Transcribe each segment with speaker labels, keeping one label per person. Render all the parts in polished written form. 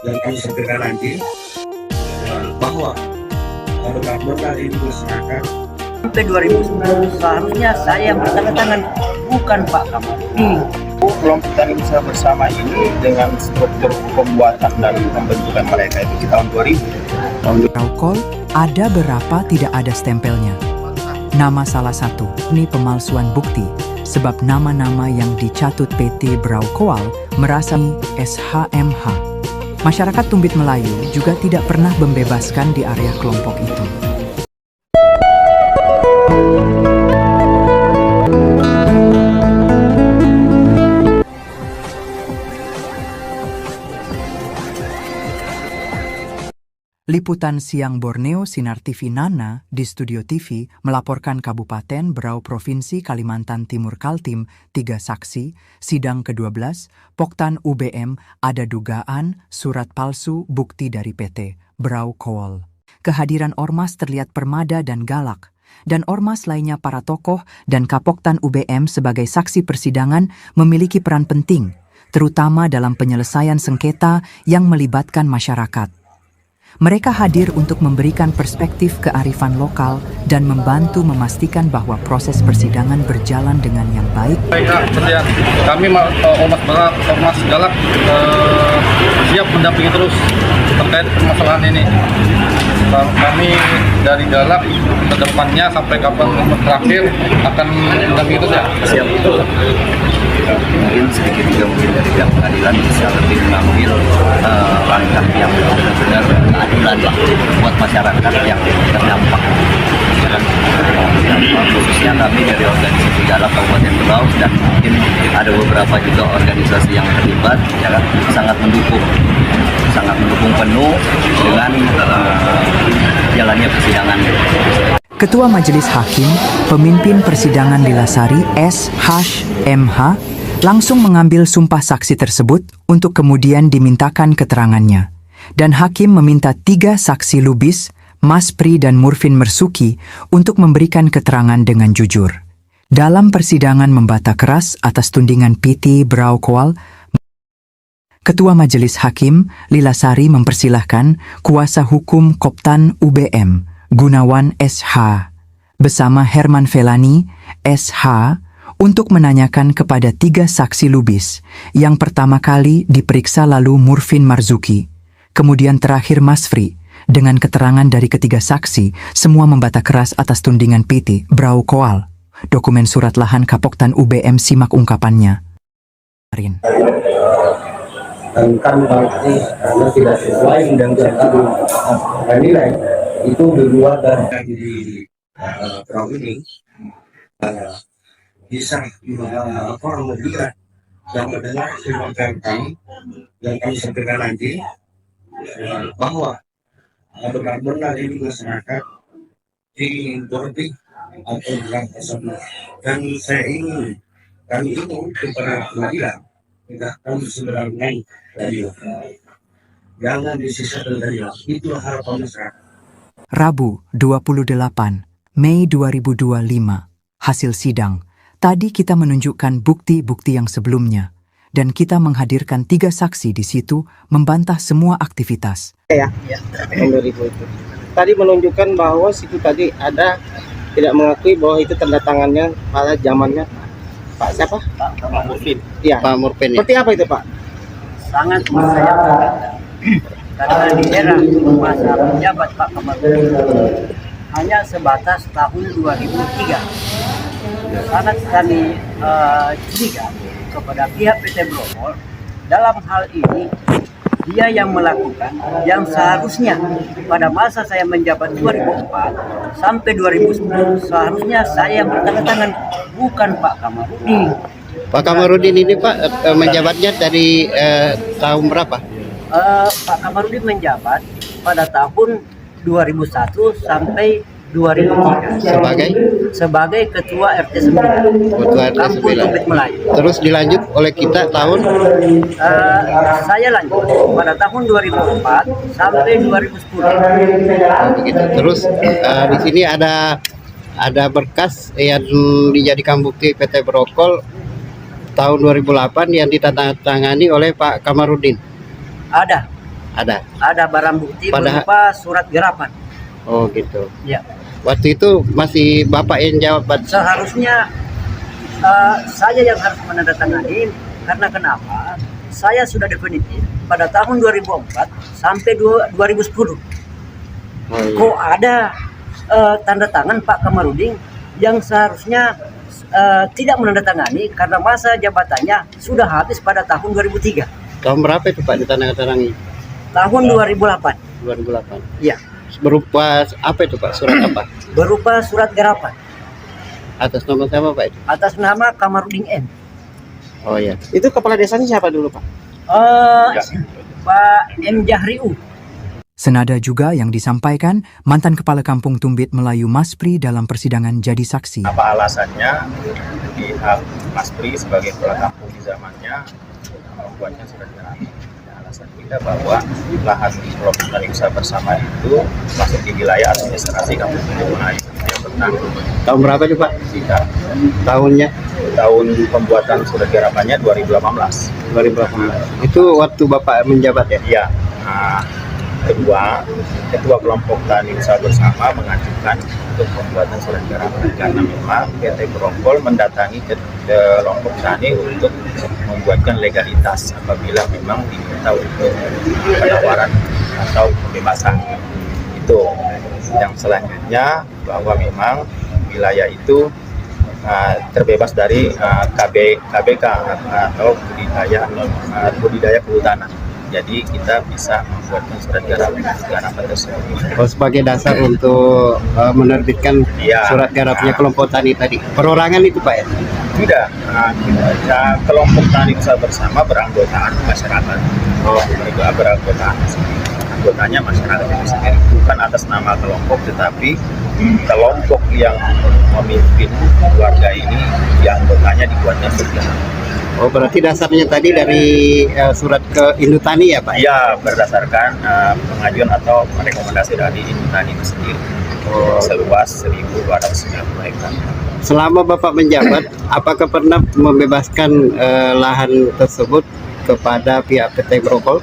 Speaker 1: dan kami sampaikan nanti bahwa benar-benar ini masyarakat
Speaker 2: sampai 2010 seharusnya saya yang bertanda tangan, bukan Pak Kamarudin.
Speaker 3: Kelompok tani usaha bersama ini dengan struktur pembuatan dan pembentukan mereka itu di tahun 2000.
Speaker 4: Braukol ada berapa tidak ada stempelnya. Nama salah satu, ini pemalsuan bukti, sebab nama-nama yang dicatut PT Braukol merasa SHMH. Masyarakat Tumbit Melayu juga tidak pernah membebaskan di area kelompok itu. Liputan Siang Borneo Sinar TV Nana di Studio TV melaporkan Kabupaten Berau Provinsi Kalimantan Timur Kaltim 3 saksi, sidang ke-12, Poktan UBM ada dugaan surat palsu bukti dari PT Berau Kool. Kehadiran Ormas terlihat permada dan galak, dan Ormas lainnya para tokoh dan Kapoktan UBM sebagai saksi persidangan memiliki peran penting, terutama dalam penyelesaian sengketa yang melibatkan masyarakat. Mereka hadir untuk memberikan perspektif kearifan lokal dan membantu memastikan bahwa proses persidangan berjalan dengan yang baik.
Speaker 5: Baik, kami Ormas Galak siap mendampingi terus terkait permasalahan ini. Kami dari Galak ke depannya sampai kapan terakhir akan mendampingi terus ya.
Speaker 3: Siap. Mungkin sedikit juga mungkin dari pihak pengadilan bisa lebih mengambil langkah yang benar-benar keadilan lah buat masyarakat yang terdampak. Khususnya kami dari organisasi Galak Kabupaten Berau dan mungkin ada beberapa juga organisasi yang terlibat, ya kan, sangat mendukung penuh dengan jalannya persidangan.
Speaker 4: Ketua Majelis Hakim, pemimpin persidangan Lilasari SHMH, langsung mengambil sumpah saksi tersebut untuk kemudian dimintakan keterangannya. Dan Hakim meminta 3 saksi Lubis, Mas Pri dan Murfin Mersuki untuk memberikan keterangan dengan jujur. Dalam persidangan membantah keras atas tudingan PT Berau Kool, Ketua Majelis Hakim Lilasari mempersilahkan kuasa hukum Koptan UBM Gunawan SH bersama Herman Felani SH untuk menanyakan kepada 3 saksi Lubis. Yang pertama kali diperiksa lalu Murfin Marzuki, kemudian terakhir Mas Fri. Dengan keterangan dari ketiga saksi, semua membantah keras atas tudingan PT Berau Kool. Dokumen surat lahan Kapoktan UBM simak ungkapannya.
Speaker 1: dan kan berarti karena tidak sesuai undang-undang itu nilai itu di luar dari Berau ini bisa orang melihat dan mendengar kami dan kami sampaikan nanti bahwa benar-benar ini masyarakat ingin berhenti atau bilang tersebut, dan saya ingin kami itu kepada pengadilan tidak kami sebenarnya dari jangan disisahkan dari itu harapan masyarakat.
Speaker 4: Rabu 28 Mei 2025, hasil sidang. Tadi kita menunjukkan bukti-bukti yang sebelumnya, dan kita menghadirkan 3 saksi di situ membantah semua aktivitas.
Speaker 6: Ya, tahun 2000 itu. Tadi menunjukkan bahwa situ tadi ada tidak mengakui bahwa itu tanda tangannya pada zamannya Pak siapa?
Speaker 3: Pak Murfin.
Speaker 6: Iya.
Speaker 3: Pak Murfin.
Speaker 6: Seperti apa itu Pak?
Speaker 2: Sangat disayangkan karena di era masa penjabat Pak Kamarudin hanya sebatas tahun 2003. Sangat kami curiga kepada pihak PT Braukol dalam hal ini. Dia yang melakukan yang seharusnya pada masa saya menjabat 2004 sampai 2010 seharusnya saya yang bertanda tangan, bukan Pak Kamarudin.
Speaker 3: Pak Kamarudin ini Pak menjabatnya dari tahun berapa?
Speaker 2: Pak Kamarudin menjabat pada tahun 2001 sampai 2003 sebagai Ketua RT 9
Speaker 3: Ketua RT
Speaker 2: Kampung
Speaker 3: 9.
Speaker 2: Tumbit Melayu.
Speaker 3: Terus dilanjut oleh kita tahun
Speaker 2: Saya lanjut pada tahun 2004 sampai 2010.
Speaker 3: begitu. Terus di sini ada berkas yang dijadikan bukti PT Braukol tahun 2008 yang ditandatangani oleh Pak Kamarudin.
Speaker 2: Ada Ada barang bukti
Speaker 6: Padahal-
Speaker 2: berupa surat garapan.
Speaker 6: Oh gitu.
Speaker 2: Ya.
Speaker 6: Waktu itu masih Bapak yang jawab, Pak?
Speaker 2: Seharusnya saya yang harus menandatangani, karena kenapa? Saya sudah definitif pada tahun 2004 sampai 2010.
Speaker 6: Oh, iya.
Speaker 2: Kok ada tanda tangan Pak Kamarudin yang seharusnya tidak menandatangani karena masa jabatannya sudah habis pada tahun 2003.
Speaker 6: Tahun berapa itu Pak ditandatangani?
Speaker 2: Tahun 2008.
Speaker 6: 2008.
Speaker 2: Ya,
Speaker 6: Berupa apa itu Pak? Surat apa?
Speaker 2: berupa surat garapan
Speaker 6: Atas nama siapa Pak itu?
Speaker 2: atas nama Kamarudin M.
Speaker 6: Oh iya. Itu kepala desanya siapa dulu Pak?
Speaker 2: Pak M. Jahriu.
Speaker 4: Senada juga yang disampaikan mantan Kepala Kampung Tumbit Melayu Maspri dalam persidangan jadi saksi.
Speaker 7: Apa alasannya pihak Mas Pri sebagai kepala kampung di zamannya membuatnya surat garapan? Alasan kita bahwa lahan di kelompok tani usaha bersama itu masuk di wilayah administrasi Kampung Tumbit Melayu yang pertama.
Speaker 6: Tahun berapa itu Pak?
Speaker 7: Tidak.
Speaker 6: Tahunnya?
Speaker 7: Tahun pembuatan surat garapannya 2018.
Speaker 6: 2018. Itu waktu Bapak menjabat ya?
Speaker 7: Iya. Nah, ketua kelompok tani usaha bersama mengajukan untuk pembuatan surat garapan karena memang PT Grogol mendatangi ke kelompok tani untuk membuatkan legalitas apabila memang diminta untuk penawaran atau pembebasan. Itu yang selanjutnya bahwa memang wilayah itu terbebas dari KBK atau budidaya kehutanan. Jadi kita bisa membuatkan surat garapan tersebut.
Speaker 6: Oh, sebagai dasar untuk menerbitkan
Speaker 7: Iya.
Speaker 6: surat garapnya kelompok tani tadi. Perorangan itu Pak ya?
Speaker 7: Tidak, kelompok tani usaha bersama beranggotaan masyarakat. Oh, itu beranggotaan anggotanya masyarakat itu sendiri, bukan atas nama kelompok, tetapi kelompok yang memimpin keluarga ini, anggotanya dibuatnya surat garapan.
Speaker 6: Oh, berarti dasarnya tadi dari surat ke Indutani ya Pak?
Speaker 7: Iya, berdasarkan pengajuan atau rekomendasi dari Indutani itu sendiri. Seluas 1.290 hektar.
Speaker 6: Selama Bapak menjabat, apakah pernah membebaskan lahan tersebut kepada pihak PT Grogol?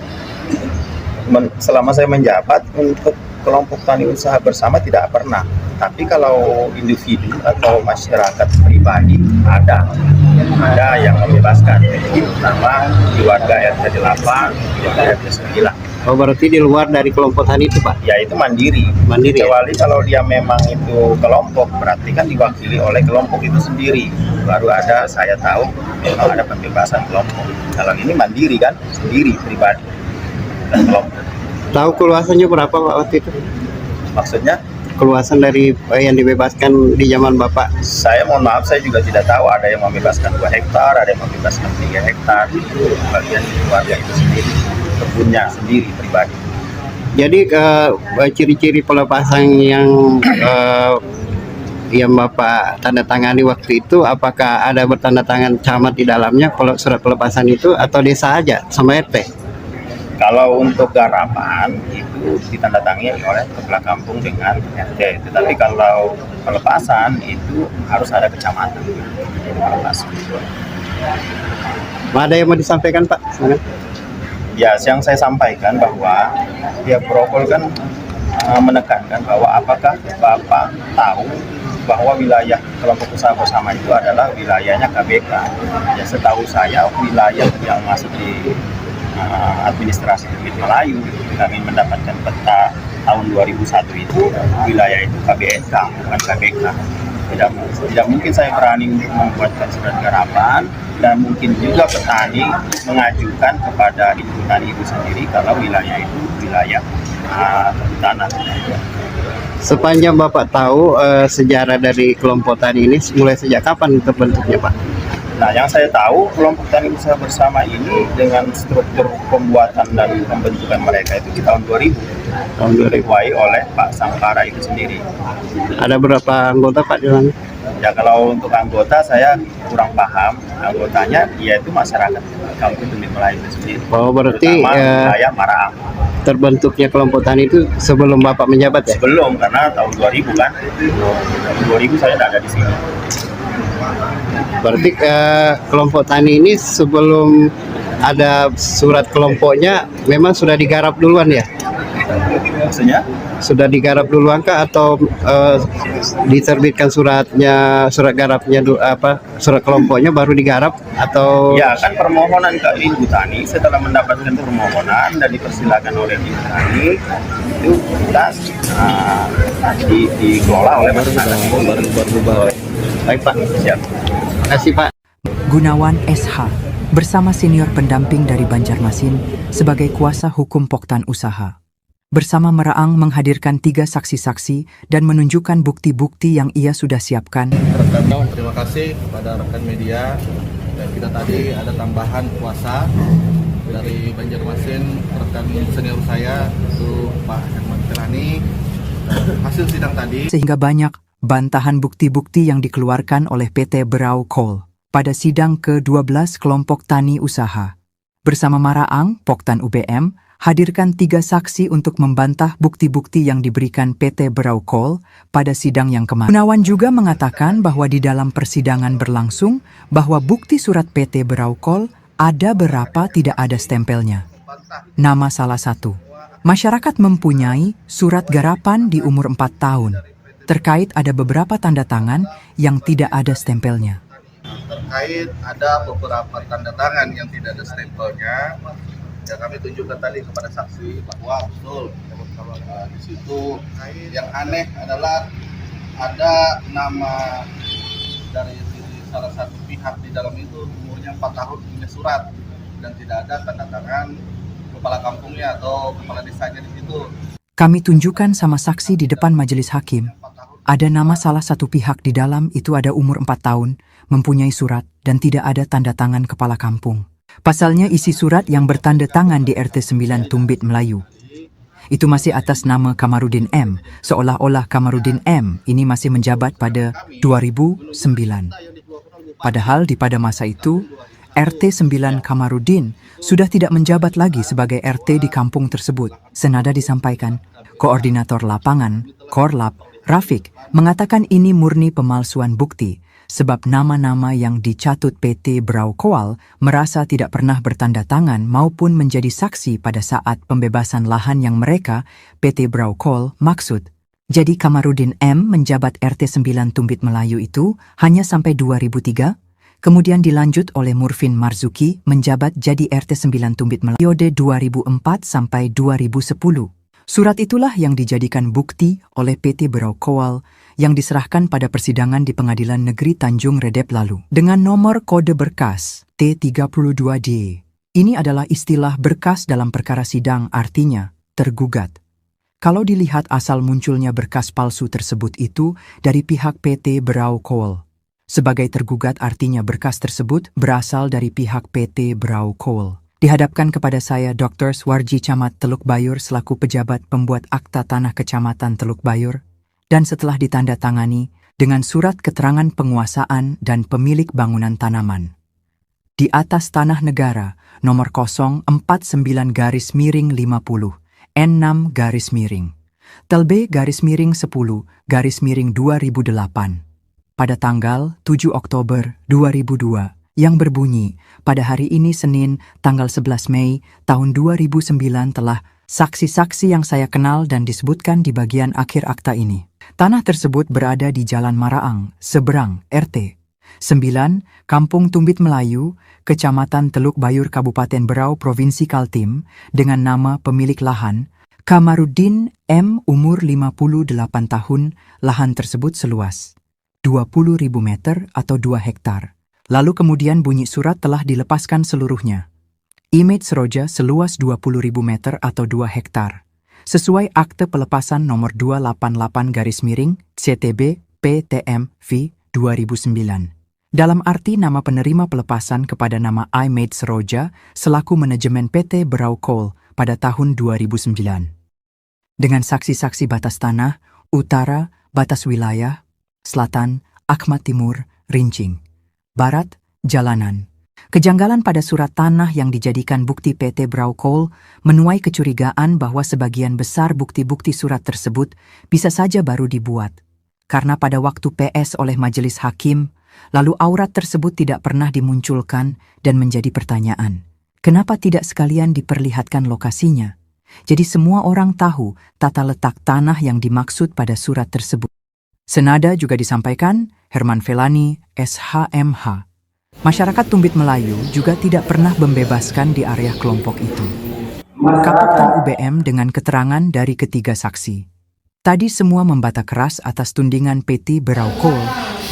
Speaker 7: Selama saya menjabat untuk kelompok tani usaha bersama tidak pernah. Tapi kalau individu atau masyarakat pribadi ada yang membebaskan, terutama di warga RT 8, di warga RT 9.
Speaker 6: Oh, berarti di luar dari kelompok tani itu Pak?
Speaker 7: Ya itu mandiri.
Speaker 6: Mandiri ya?
Speaker 7: Kecuali kalau dia memang itu kelompok, berarti kan diwakili oleh kelompok itu sendiri. Baru ada, saya tahu memang ada pembebasan kelompok. Kalau ini mandiri kan, sendiri pribadi dan kelompok.
Speaker 6: Tahu keluasannya berapa Pak waktu itu?
Speaker 7: Maksudnya?
Speaker 6: Keluasan dari yang dibebaskan di zaman Bapak?
Speaker 7: Saya mohon maaf, saya juga tidak tahu. Ada yang membebaskan 2 hektar, ada yang membebaskan 3 hektar. Itu bagian keluarga itu sendiri, kebunnya sendiri pribadi.
Speaker 6: Jadi ciri-ciri pelepasan yang Bapak tanda tangani waktu itu, apakah ada bertanda tangan camat di dalamnya kalau surat pelepasan itu, atau desa aja sama RT?
Speaker 7: Kalau untuk garapan itu ditandatangani oleh kepala kampung dengan RT. Tetapi kalau pelepasan itu harus ada kecamatan. Pelepasan.
Speaker 6: Ada yang mau disampaikan Pak? Mana?
Speaker 7: Ya, yang saya sampaikan bahwa pihak Grogol kan menekankan bahwa apakah Bapak tahu bahwa wilayah kelompok usaha bersama itu adalah wilayahnya KBK. Ya, setahu saya wilayah yang masuk di administrasi Tumbit Melayu, kami mendapatkan peta tahun 2001 itu wilayah itu KBNK, bukan KBK. Tidak mungkin saya berani untuk membuatkan surat garapan, dan mungkin juga petani mengajukan kepada Indutani itu sendiri kalau wilayah itu wilayah kehutanan.
Speaker 6: Sepanjang Bapak tahu sejarah dari kelompok tani ini mulai sejak kapan terbentuknya Pak?
Speaker 7: Nah, yang saya tahu kelompok tani usaha bersama ini dengan struktur pembuatan dan pembentukan mereka itu di tahun 2000.
Speaker 6: Tahun 2000.
Speaker 7: Diketuai oleh Pak Sampara itu sendiri.
Speaker 6: Ada berapa anggota Pak di sana?
Speaker 7: Ya, kalau untuk anggota saya kurang paham. Anggotanya yaitu masyarakat Kampung Tumbit Melayu itu sendiri.
Speaker 6: Oh, berarti
Speaker 7: Terutama wilayah Maraang.
Speaker 6: terbentuknya kelompok tani itu sebelum Bapak menjabat ya?
Speaker 7: Sebelum, karena tahun 2000 kan. Tahun 2000 saya tidak ada di sini.
Speaker 6: Berarti kelompok tani ini sebelum ada surat kelompoknya memang sudah digarap duluan ya?
Speaker 7: Maksudnya?
Speaker 6: Sudah digarap duluan kah atau diterbitkan surat garapnya surat kelompoknya baru digarap atau?
Speaker 7: Ya kan permohonan ke Ibu Tani setelah mendapatkan permohonan dan dipersilakan oleh Ibu Tani itu kita dikelola oleh masyarakat. Baik Pak, siap.
Speaker 6: Terima kasih Pak.
Speaker 4: Gunawan SH bersama senior pendamping dari Banjarmasin sebagai kuasa hukum Poktan Usaha. Bersama Meraang menghadirkan 3 saksi-saksi dan menunjukkan bukti-bukti yang ia sudah siapkan.
Speaker 5: Rekan-rekan, terima kasih kepada rekan media. Dan kita tadi ada tambahan kuasa dari Banjarmasin, rekan senior saya itu Pak Herman Tirani. Hasil sidang tadi
Speaker 4: Sehingga banyak bantahan bukti-bukti yang dikeluarkan oleh PT Berau Coal pada sidang ke-12 kelompok tani usaha. Bersama Maraang, Poktan UBM, hadirkan 3 saksi untuk membantah bukti-bukti yang diberikan PT Berau Coal pada sidang yang kemarin. Gunawan juga mengatakan bahwa di dalam persidangan berlangsung bahwa bukti surat PT Berau Coal ada berapa tidak ada stempelnya. Nama salah satu. Masyarakat mempunyai surat garapan di umur 4 tahun. Terkait ada beberapa tanda tangan yang tidak ada stempelnya.
Speaker 5: terkait ada beberapa tanda tangan yang tidak ada stempelnya. Ya kami tunjukkan tadi kepada saksi bahwa betul di situ. Yang aneh adalah ada nama dari salah satu pihak di dalam itu umurnya 4 tahun punya surat dan tidak ada tanda tangan kepala kampungnya atau kepala desanya di situ.
Speaker 4: Kami tunjukkan sama saksi di depan majelis hakim. Ada nama salah satu pihak di dalam itu ada umur 4 tahun, mempunyai surat dan tidak ada tanda tangan kepala kampung. Pasalnya isi surat yang bertanda tangan di RT 9 Tumbit Melayu. Itu masih atas nama Kamarudin M, seolah-olah Kamarudin M ini masih menjabat pada 2009. Padahal pada masa itu, RT 9 Kamarudin sudah tidak menjabat lagi sebagai RT di kampung tersebut. Senada disampaikan, Koordinator Lapangan, Korlap, Rafiq, mengatakan ini murni pemalsuan bukti, sebab nama-nama yang dicatut PT Berau Coal merasa tidak pernah bertanda tangan maupun menjadi saksi pada saat pembebasan lahan yang mereka, PT Berau Coal, maksud. Jadi Kamarudin M menjabat RT 9 Tumbit Melayu itu hanya sampai 2003, kemudian dilanjut oleh Murfin Marzuki menjabat jadi RT 9 Tumbit Melayu periode 2004 sampai 2010. Surat itulah yang dijadikan bukti oleh PT Berau Coal yang diserahkan pada persidangan di Pengadilan Negeri Tanjung Redep lalu. Dengan nomor kode berkas T32D. Ini adalah istilah berkas dalam perkara sidang, artinya tergugat. Kalau dilihat asal munculnya berkas palsu tersebut itu dari pihak PT Berau Coal. Sebagai tergugat artinya berkas tersebut berasal dari pihak PT Berau Coal. Dihadapkan kepada saya Dr. Swarji Camat Teluk Bayur selaku pejabat pembuat akta tanah Kecamatan Teluk Bayur, dan setelah ditandatangani dengan surat keterangan penguasaan dan pemilik bangunan tanaman. Di atas tanah negara nomor 049-50 N6-, Telbe-10-2008 pada tanggal 7 Oktober 2002 yang berbunyi pada hari ini Senin tanggal 11 Mei tahun 2009 telah saksi-saksi yang saya kenal dan disebutkan di bagian akhir akta ini. Tanah tersebut berada di Jalan Maraang, seberang RT 9, Kampung Tumbit Melayu, Kecamatan Teluk Bayur, Kabupaten Berau, Provinsi Kaltim, dengan nama pemilik lahan Kamarudin M umur 58 tahun. Lahan tersebut seluas 20.000 meter atau 2 hektar. Lalu kemudian bunyi surat telah dilepaskan seluruhnya. Image Seroja seluas 20.000 meter atau 2 hektar. Sesuai akte pelepasan nomor 288-CTB PTM V 2009. Dalam arti nama penerima pelepasan kepada nama Image Seroja selaku manajemen PT Berau Coal pada tahun 2009. Dengan saksi-saksi batas tanah, utara, batas wilayah, selatan, Akhmat Timur, Rincing. Barat, jalanan. Kejanggalan pada surat tanah yang dijadikan bukti PT Berau Coal menuai kecurigaan bahwa sebagian besar bukti-bukti surat tersebut bisa saja baru dibuat. Karena pada waktu PS oleh majelis hakim, lalu aurat tersebut tidak pernah dimunculkan dan menjadi pertanyaan. Kenapa tidak sekalian diperlihatkan lokasinya? Jadi semua orang tahu tata letak tanah yang dimaksud pada surat tersebut. Senada juga disampaikan Herman Felani, SHMH. Masyarakat Tumbit Melayu juga tidak pernah membebaskan di area kelompok itu. Kapoktan UBM dengan keterangan dari ketiga saksi. Tadi semua membata keras atas tudingan PT Braukol,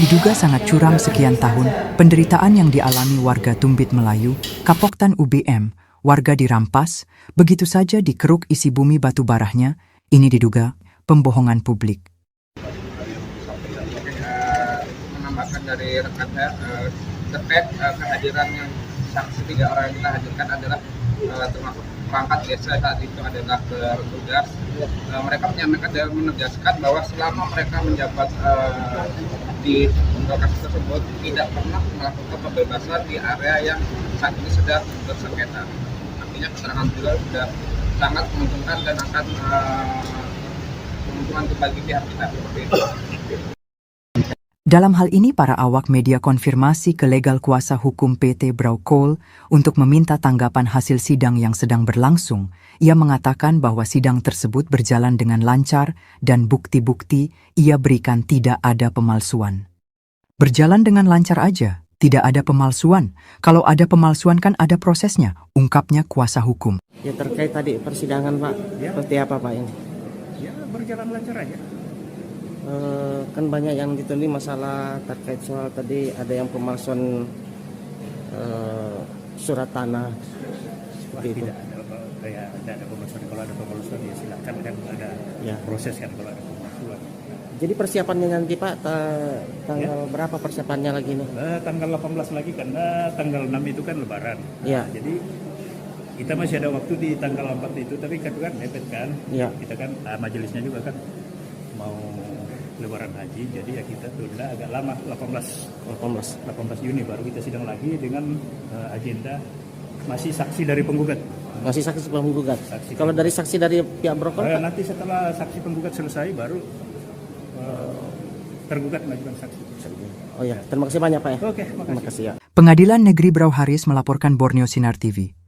Speaker 4: diduga sangat curam sekian tahun, penderitaan yang dialami warga Tumbit Melayu, Kapoktan UBM, warga dirampas, begitu saja dikeruk isi bumi batu barahnya, ini diduga pembohongan publik.
Speaker 8: Menambahkan dari rekan saya terkait kehadiran yang saksi 3 orang yang kita hadirkan adalah termasuk perangkat desa saat itu adalah petugas. Mereka menyampaikan dan menegaskan bahwa selama mereka menjabat di lokasi tersebut tidak pernah melakukan pembebasan di area yang saat ini sedang bersengketa. Artinya keterangan beliau sudah sangat menguntungkan dan akan menguntungkan bagi pihak kita seperti itu.
Speaker 4: Dalam hal ini para awak media konfirmasi ke legal kuasa hukum PT Braukol untuk meminta tanggapan hasil sidang yang sedang berlangsung. Ia mengatakan bahwa sidang tersebut berjalan dengan lancar dan bukti-bukti ia berikan tidak ada pemalsuan. Berjalan dengan lancar aja, tidak ada pemalsuan. Kalau ada pemalsuan kan ada prosesnya, ungkapnya kuasa hukum.
Speaker 6: Ya terkait tadi persidangan Pak, seperti apa Pak ini?
Speaker 9: Ya berjalan lancar aja.
Speaker 6: Kan banyak yang ditulis masalah terkait soal tadi ada yang pemalsuan surat tanah seperti itu.
Speaker 9: Tidak ada pemalsuan. Kalau ada pemalsuan ya silakan, kan ada proses kan kalau ada pemalsuan.
Speaker 6: Jadi persiapannya nanti Pak tanggal berapa persiapannya lagi nih?
Speaker 9: Tanggal 18 lagi karena tanggal 6 itu kan Lebaran.
Speaker 6: Ya.
Speaker 9: Jadi kita masih ada waktu di tanggal 4 itu, tapi kan mepet kan.
Speaker 6: Ya.
Speaker 9: Kita kan majelisnya juga kan mau Lebaran haji, jadi ya kita tunda agak lama, 18 Juni baru kita sidang lagi dengan agenda masih saksi dari penggugat.
Speaker 6: Masih saksi penggugat. Kalau dari saksi dari pihak Braukol?
Speaker 9: Nanti setelah saksi penggugat selesai baru tergugat mengajukan saksi.
Speaker 6: Oh ya, terima kasih banyak Pak ya.
Speaker 9: Oke,
Speaker 6: terima kasih ya.
Speaker 4: Pengadilan Negeri Brauharis melaporkan Borneo Sinar TV.